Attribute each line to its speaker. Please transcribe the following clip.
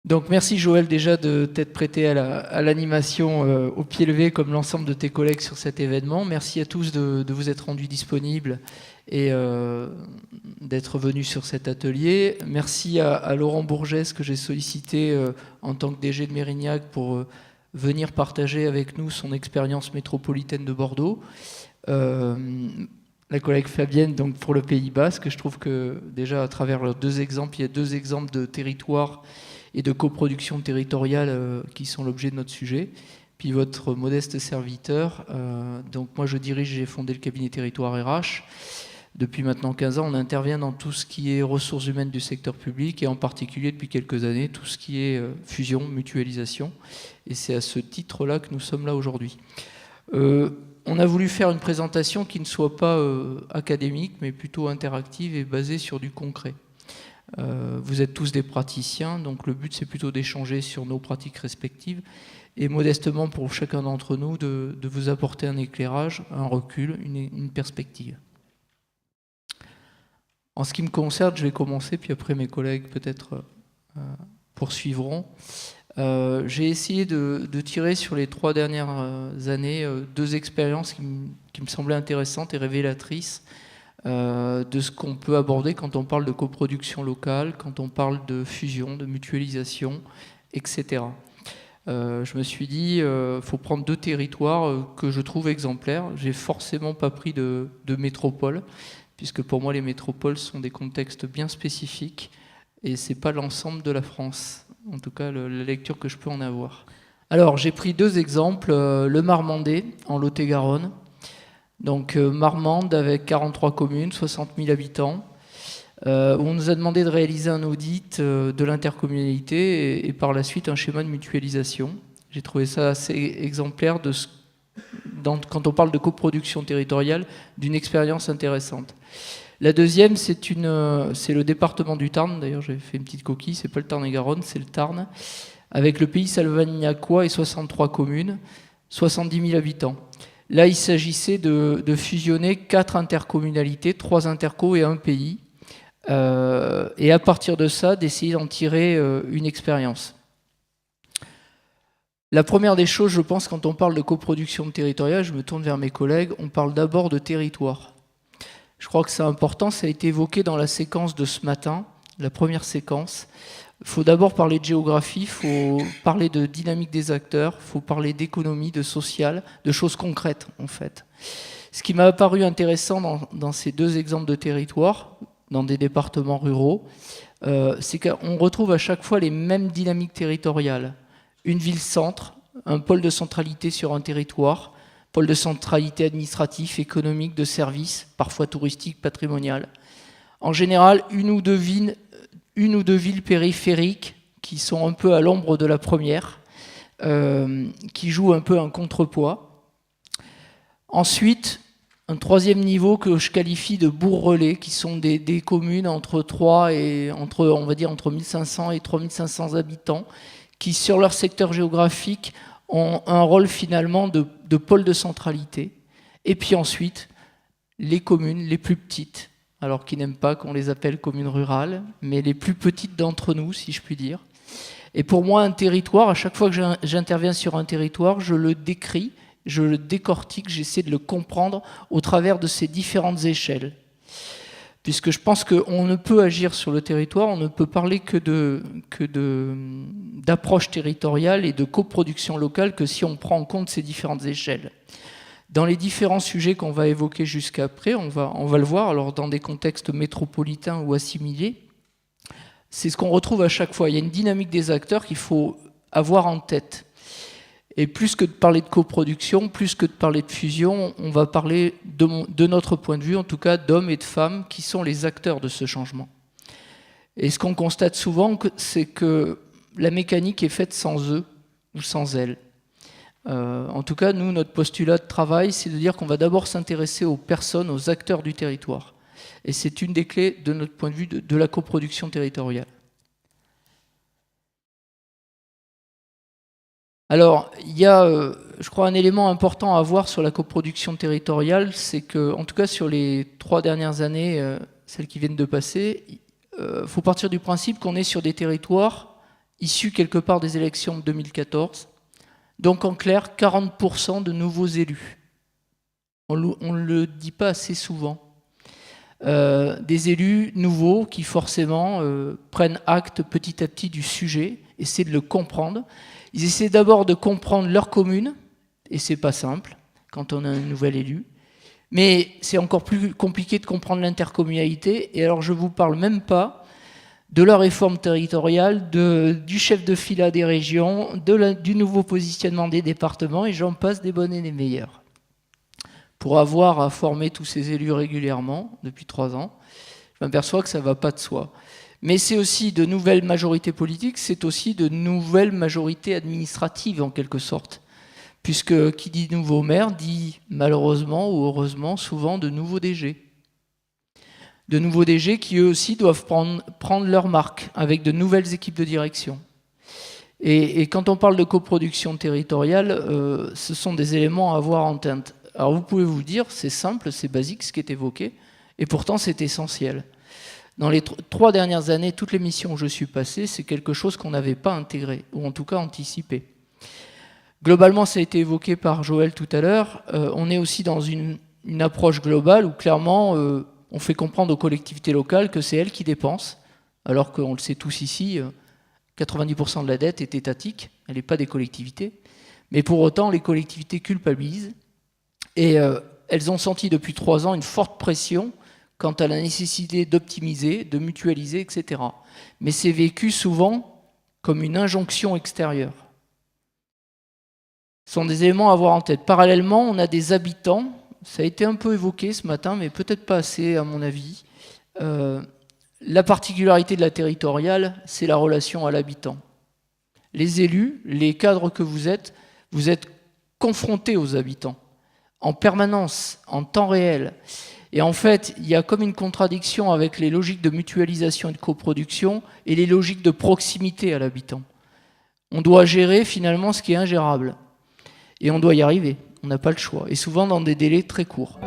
Speaker 1: Donc merci Joël déjà de t'être prêté à l'animation au pied levé comme l'ensemble de tes collègues sur cet événement. Merci à tous de vous être rendus disponibles et d'être venus sur cet atelier. Merci à Laurent Bourgès que j'ai sollicité en tant que DG de Mérignac pour venir partager avec nous son expérience métropolitaine de Bordeaux. La collègue Fabienne donc pour le Pays Basque. Je trouve que déjà à travers leurs deux exemples, il y a deux exemples de territoires et de coproduction territoriale qui sont l'objet de notre sujet. Puis votre modeste serviteur, donc moi je dirige, j'ai fondé le cabinet Territoire RH. Depuis maintenant 15 ans, on intervient dans tout ce qui est ressources humaines du secteur public et en particulier depuis quelques années, tout ce qui est fusion, mutualisation. Et c'est à ce titre-là que nous sommes là aujourd'hui. On a voulu faire une présentation qui ne soit pas académique, mais plutôt interactive et basée sur du concret. Vous êtes tous des praticiens, donc le but c'est plutôt d'échanger sur nos pratiques respectives et modestement pour chacun d'entre nous de vous apporter un éclairage, un recul, une perspective. En ce qui me concerne, je vais commencer, puis après mes collègues peut-être poursuivront. J'ai essayé de tirer sur les 3 dernières années 2 expériences qui me semblaient intéressantes et révélatrices de ce qu'on peut aborder quand on parle de coproduction locale, quand on parle de fusion, de mutualisation, etc. Je me suis dit, faut prendre 2 territoires que je trouve exemplaires. J'ai forcément pas pris de métropole, puisque pour moi les métropoles sont des contextes bien spécifiques et c'est pas l'ensemble de la France. En tout cas, la lecture que je peux en avoir. Alors, j'ai pris 2 exemples. Le Marmandais, en Lot-et-Garonne. Donc, Marmande avec 43 communes, 60 000 habitants. Où on nous a demandé de réaliser un audit de l'intercommunalité et par la suite un schéma de mutualisation. J'ai trouvé ça assez exemplaire quand on parle de coproduction territoriale, d'une expérience intéressante. La deuxième, c'est le département du Tarn. D'ailleurs, j'ai fait une petite coquille. C'est pas le Tarn-et-Garonne, c'est le Tarn, avec le pays salvagnacois et 63 communes, 70 000 habitants. Là, il s'agissait de fusionner 4 intercommunalités, 3 intercos et un pays, et à partir de ça, d'essayer d'en tirer une expérience. La première des choses, je pense, quand on parle de coproduction territoriale, je me tourne vers mes collègues, on parle d'abord de territoire. Je crois que c'est important, ça a été évoqué dans la séquence de ce matin, la première séquence. Il faut d'abord parler de géographie, il faut parler de dynamique des acteurs, il faut parler d'économie, de social, de choses concrètes en fait. Ce qui m'a apparu intéressant dans ces 2 exemples de territoires, dans des départements ruraux, c'est qu'on retrouve à chaque fois les mêmes dynamiques territoriales. Une ville-centre, un pôle de centralité sur un territoire, pôle de centralité administratif, économique, de services, parfois touristique, patrimonial. En général, une ou deux villes périphériques qui sont un peu à l'ombre de la première, qui jouent un peu un contrepoids. Ensuite, un 3e niveau que je qualifie de bourgs-relais, qui sont des communes entre 1500 et 3500 habitants, qui, sur leur secteur géographique, ont un rôle finalement de pôle de centralité. Et puis ensuite, les communes les plus petites, alors qui n'aiment pas qu'on les appelle communes rurales, mais les plus petites d'entre nous, si je puis dire. Et pour moi, un territoire, à chaque fois que j'interviens sur un territoire, je le décris, je le décortique, j'essaie de le comprendre au travers de ces différentes échelles. Puisque je pense qu'on ne peut agir sur le territoire, on ne peut parler que d'approche territoriale et de coproduction locale que si on prend en compte ces différentes échelles. Dans les différents sujets qu'on va évoquer jusqu'après, on va le voir, alors dans des contextes métropolitains ou assimilés, c'est ce qu'on retrouve à chaque fois. Il y a une dynamique des acteurs qu'il faut avoir en tête. Et plus que de parler de coproduction, plus que de parler de fusion, on va parler de notre point de vue, en tout cas d'hommes et de femmes qui sont les acteurs de ce changement. Et ce qu'on constate souvent, c'est que la mécanique est faite sans eux ou sans elles. En tout cas, nous, notre postulat de travail, c'est de dire qu'on va d'abord s'intéresser aux personnes, aux acteurs du territoire. Et c'est une des clés de notre point de vue de la coproduction territoriale. Alors, il y a, je crois, un élément important à voir sur la coproduction territoriale, c'est que, en tout cas sur les 3 dernières années, celles qui viennent de passer, il faut partir du principe qu'on est sur des territoires issus quelque part des élections de 2014. Donc en clair, 40% de nouveaux élus. On ne le dit pas assez souvent. Des élus nouveaux qui forcément prennent acte petit à petit du sujet, essaient de le comprendre. Ils essaient d'abord de comprendre leur commune, et c'est pas simple quand on a un nouvel élu. Mais c'est encore plus compliqué de comprendre l'intercommunalité, et alors je ne vous parle même pas de la réforme territoriale, du chef de fila des régions, du nouveau positionnement des départements, et j'en passe des bonnes et des meilleures. Pour avoir à former tous ces élus régulièrement, depuis 3 ans, je m'aperçois que ça ne va pas de soi. Mais c'est aussi de nouvelles majorités politiques, c'est aussi de nouvelles majorités administratives, en quelque sorte. Puisque qui dit nouveau maire dit malheureusement ou heureusement souvent de nouveaux DG. De nouveaux DG qui eux aussi doivent prendre leur marque avec de nouvelles équipes de direction. Et quand on parle de coproduction territoriale, ce sont des éléments à avoir en tête. Alors vous pouvez vous dire, c'est simple, c'est basique ce qui est évoqué, et pourtant c'est essentiel. Dans les 3 dernières années, toutes les missions où je suis passé, c'est quelque chose qu'on n'avait pas intégré, ou en tout cas anticipé. Globalement, ça a été évoqué par Joël tout à l'heure, on est aussi dans une approche globale où clairement on fait comprendre aux collectivités locales que c'est elles qui dépensent, alors qu'on le sait tous ici, 90% de la dette est étatique, elle n'est pas des collectivités, mais pour autant les collectivités culpabilisent, et elles ont senti depuis 3 ans une forte pression quant à la nécessité d'optimiser, de mutualiser, etc. Mais c'est vécu souvent comme une injonction extérieure. Ce sont des éléments à avoir en tête. Parallèlement, on a des habitants, ça a été un peu évoqué ce matin, mais peut-être pas assez à mon avis. La particularité de la territoriale, c'est la relation à l'habitant. Les élus, les cadres que vous êtes confrontés aux habitants, en permanence, en temps réel. Et en fait, il y a comme une contradiction avec les logiques de mutualisation et de coproduction et les logiques de proximité à l'habitant. On doit gérer finalement ce qui est ingérable. Et on doit y arriver, on n'a pas le choix. Et souvent dans des délais très courts.